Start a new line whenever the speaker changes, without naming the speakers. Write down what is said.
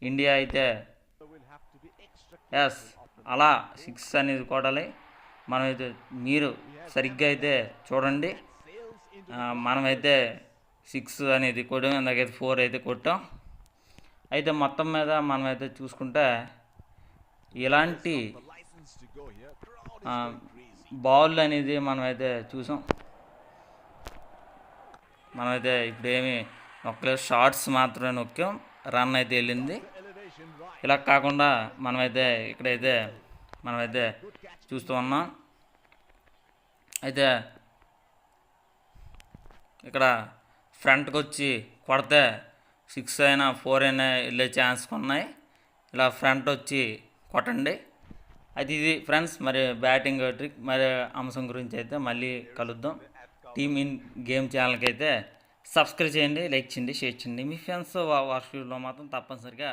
India అయితే yes అలా 6 అనేది కొట్టాలి. మనమైతే మీరు సరిగ్గా అయితే చూడండి. మనమైతే 6 అనేది కొట్టాం, ఇందాకైతే 4 అయితే కొట్టాం. అయితే మొత్తం మీద మనమైతే చూసుకుంటే ఇలాంటి బాల్ అనేది మనమైతే చూసాం. మనమైతే ఇప్పుడు ఏమి నొక్కలేదు, షార్ట్స్ మాత్రమే నొక్కాం, రన్ అయితే వెళ్ళింది. ఇలా కాకుండా మనమైతే ఇక్కడైతే మనమైతే చూస్తూ ఉన్నాం. అయితే ఇక్కడ ఫ్రంట్కి వచ్చి కొడితే 6 అయినా 4 అయినా వెళ్ళే ఛాన్స్ ఉన్నాయి. ఇలా ఫ్రంట్ వచ్చి కొట్టండి. అది ఇది ఫ్రెండ్స్, మరి బ్యాటింగ్ ట్రిక్ మరి అంశం గురించి అయితే మళ్ళీ కలుద్దాం. టీమ్ ఇన్ గేమ్ ఛానల్కి అయితే సబ్స్క్రైబ్ చేయండి, లైక్ చేయండి, షేర్ చేయండి. మీ ఫ్రెండ్స్ వాట్సాప్లో మాత్రం తప్పనిసరిగా